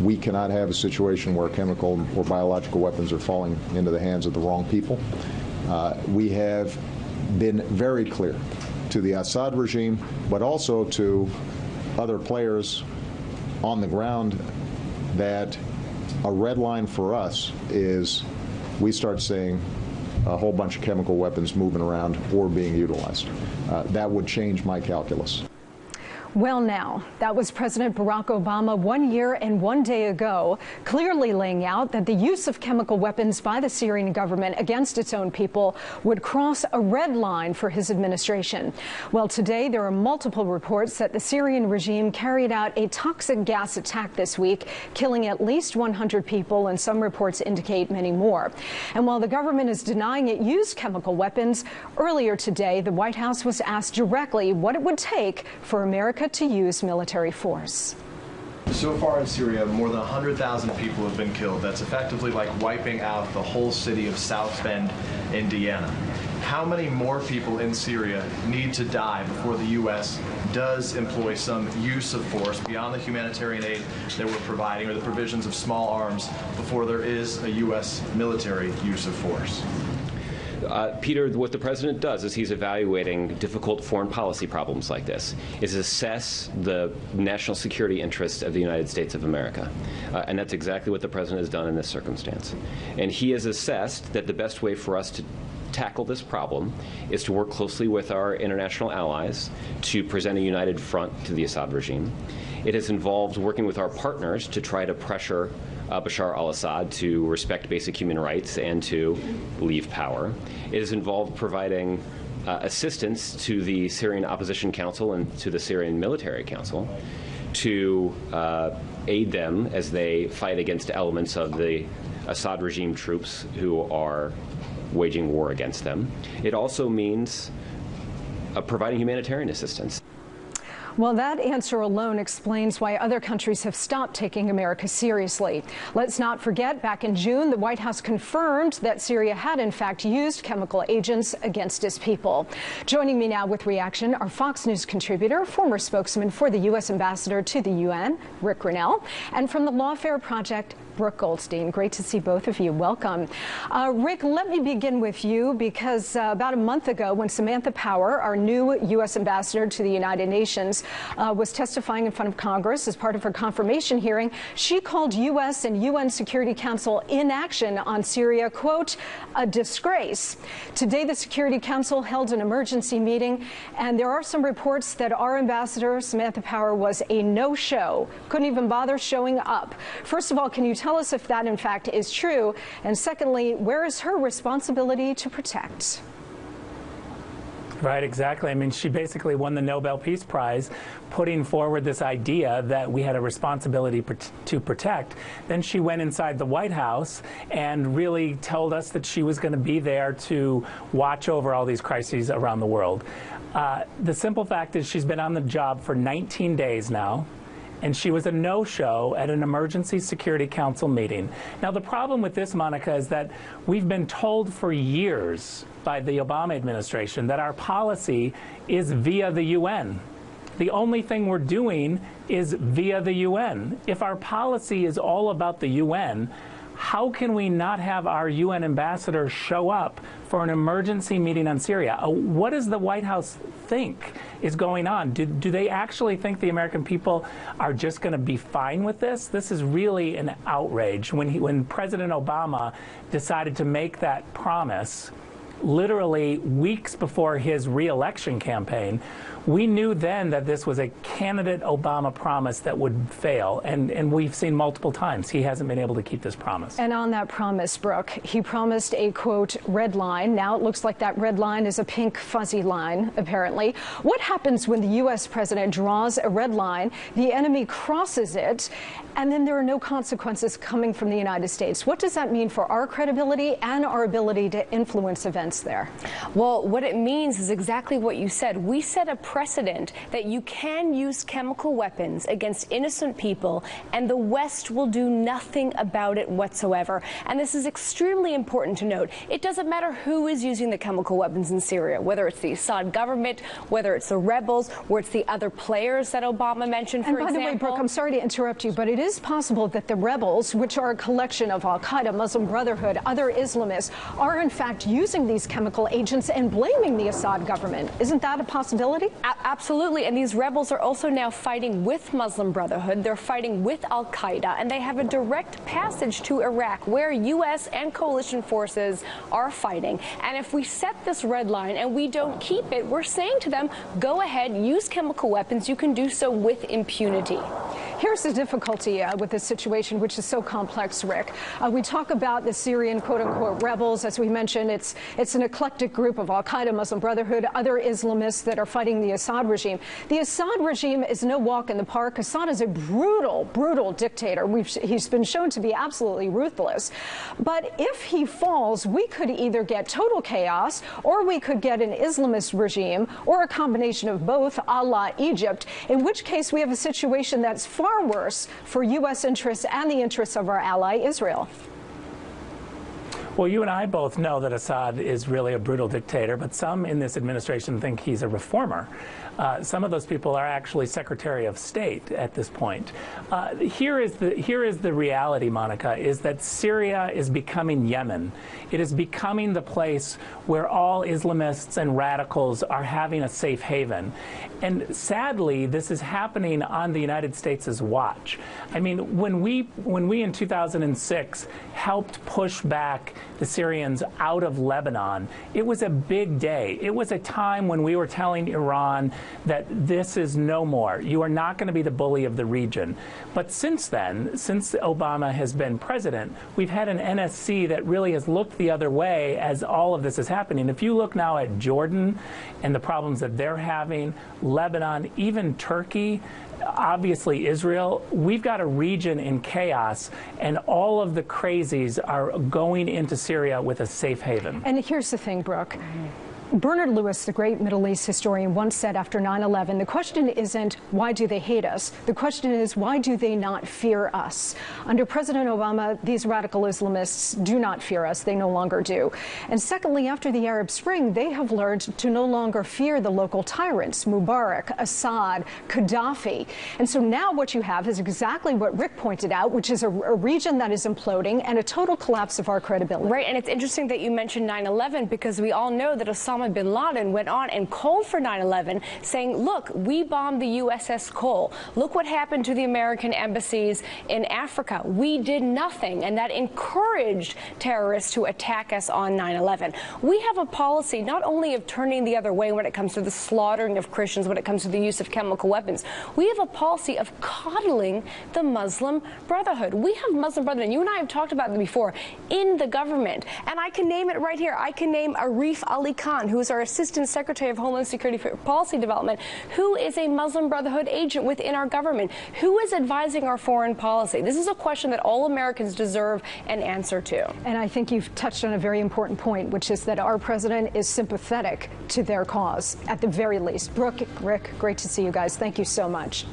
We cannot have a situation where chemical or biological weapons are falling into the hands of the wrong people. We have been very clear to the Assad regime, but also to other players on the ground, that a red line for us is we start seeing a whole bunch of chemical weapons moving around or being utilized. That would change my calculus. Well, now, that was President Barack Obama 1 year and 1 day ago, clearly laying out that the use of chemical weapons by the Syrian government against its own people would cross a red line for his administration. Well, today there are multiple reports that the Syrian regime carried out a toxic gas attack this week, killing at least 100 people, and some reports indicate many more. And while the government is denying it used chemical weapons, earlier today the White House was asked directly what it would take for America to use military force. So far in Syria, more than 100,000 people have been killed. That's effectively like wiping out the whole city of South Bend, Indiana. How many more people in Syria need to die before the U.S. does employ some use of force beyond the humanitarian aid that we're providing or the provisions of small arms before there is a U.S. military use of force? Peter, what the president does is he's evaluating difficult foreign policy problems like this, is assess the national security interests of the United States of America. And that's exactly what the president has done in this circumstance. And he has assessed that the best way for us to tackle this problem is to work closely with our international allies to present a united front to the Assad regime. It has involved working with our partners to try to pressure Bashar al-Assad to respect basic human rights and to leave power. It has involved providing assistance to the Syrian Opposition Council and to the Syrian Military Council to aid them as they fight against elements of the Assad regime troops who are waging war against them. It also means providing humanitarian assistance. Well, that answer alone explains why other countries have stopped taking America seriously. Let's not forget, back in June, the White House confirmed that Syria had, in fact, used chemical agents against its people. Joining me now with reaction are Fox News contributor, former spokesman for the U.S. ambassador to the UN, RicGrenell, and from the Lawfare Project, Brooke Goldstein. Great to see both of you. Welcome. Rick, let me begin with you because about a month ago when Samantha Power, our new U.S. ambassador to the United Nations, was testifying in front of Congress as part of her confirmation hearing, she called U.S. and UN Security Council inaction on Syria, quote, a disgrace. Today, the Security Council held an emergency meeting, and there are some reports that our ambassador, Samantha Power, was a no-show, couldn't even bother showing up. First of all, can you tell us if that, in fact, is true? And secondly, where is her responsibility to protect? Right, exactly. I mean, she basically won the Nobel Peace Prize putting forward this idea that we had a responsibility to protect. Then she went inside the White House and really told us that she was going to be there to watch over all these crises around the world. The simple fact is she's been on the job for 19 days now, and she was a no-show at an Emergency Security Council meeting. Now, the problem with this, Monica, is that we've been told for years by the Obama administration that our policy is via the UN. The only thing we're doing is via the UN. If our policy is all about the UN, how can we not have our UN ambassador show up for an emergency meeting on Syria? What does the White House think is going on? Do they actually think the American people are just going to be fine with this? This is really an outrage. When President Obama decided to make that promise, literally weeks before his re-election campaign, we knew then that this was a candidate Obama promise that would fail, and we've seen multiple times he hasn't been able to keep this promise. And on that promise, Brooke, he promised a, quote, red line. Now it looks like that red line is a pink fuzzy line, apparently. What happens when the U.S. president draws a red line, the enemy crosses it, and then there are no consequences coming from the United States? What does that mean for our credibility and our ability to influence events there? Well, what it means is exactly what you said. We set a precedent that you can use chemical weapons against innocent people, and the West will do nothing about it whatsoever. And this is extremely important to note. It doesn't matter who is using the chemical weapons in Syria, whether it's the Assad government, whether it's the rebels, or it's the other players that Obama mentioned, for example. And by the way, Brooke, I'm sorry to interrupt you, but it is possible that the rebels, which are a collection of Al-Qaeda, Muslim Brotherhood, other Islamists, are in fact using these chemical agents and blaming the Assad government. Isn't that a possibility? Absolutely. And these rebels are also now fighting with Muslim Brotherhood. They're fighting with Al-Qaeda, and they have a direct passage to Iraq where U.S. and coalition forces are fighting. And if we set this red line and we don't keep it, we're saying to them, go ahead, use chemical weapons. You can do so with impunity. Here's the difficulty with this situation, which is so complex, Rick. We talk about the Syrian quote-unquote rebels. As we mentioned, it's an eclectic group of Al-Qaeda, Muslim Brotherhood, other Islamists that are fighting the Assad regime. The Assad regime is no walk in the park. Assad is a brutal, brutal dictator. He's been shown to be absolutely ruthless. But if he falls, we could either get total chaos, or we could get an Islamist regime, or a combination of both, a la Egypt, in which case we have a situation that's far worse for U.S. interests and the interests of our ally, Israel. Well, you and I both know that Assad is really a brutal dictator, but some in this administration think he's a reformer. Some of those people are actually Secretary of State at this point. Here is the reality, Monica, is that Syria is becoming Yemen. It is becoming the place where all Islamists and radicals are having a safe haven. And sadly, this is happening on the United States' watch. I mean, when we in 2006 helped push back the Syrians out of Lebanon, it was a big day. It was a time when we were telling Iran that this is no more. You are not going to be the bully of the region. But since then, since Obama has been president, we've had an NSC that really has looked the other way as all of this is happening. If you look now at Jordan and the problems that they're having, Lebanon, even Turkey, obviously Israel, we've got a region in chaos, and all of the crazies are going into Syria with a safe haven. And here's the thing, Brooke. Bernard Lewis, the great Middle East historian, once said after 9/11, the question isn't why do they hate us? The question is why do they not fear us? Under President Obama, these radical Islamists do not fear us. They no longer do. And secondly, after the Arab Spring, they have learned to no longer fear the local tyrants, Mubarak, Assad, Gaddafi. And so now what you have is exactly what Rick pointed out, which is a region that is imploding and a total collapse of our credibility. Right, and it's interesting that you mentioned 9/11 because we all know that Osama bin Laden went on and called for 9/11, saying, look, we bombed the USS Cole. Look what happened to the American embassies in Africa. We did nothing, and that encouraged terrorists to attack us on 9/11. We have a policy not only of turning the other way when it comes to the slaughtering of Christians, when it comes to the use of chemical weapons. We have a policy of coddling the Muslim Brotherhood. We have Muslim Brotherhood, and you and I have talked about them before, in the government. And I can name it right here. I can name Arif Ali Khan, who is our Assistant Secretary of Homeland Security for Policy Development, who is a Muslim Brotherhood agent within our government, who is advising our foreign policy. This is a question that all Americans deserve an answer to. And I think you've touched on a very important point, which is that our president is sympathetic to their cause, at the very least. Brooke, Rick, great to see you guys. Thank you so much.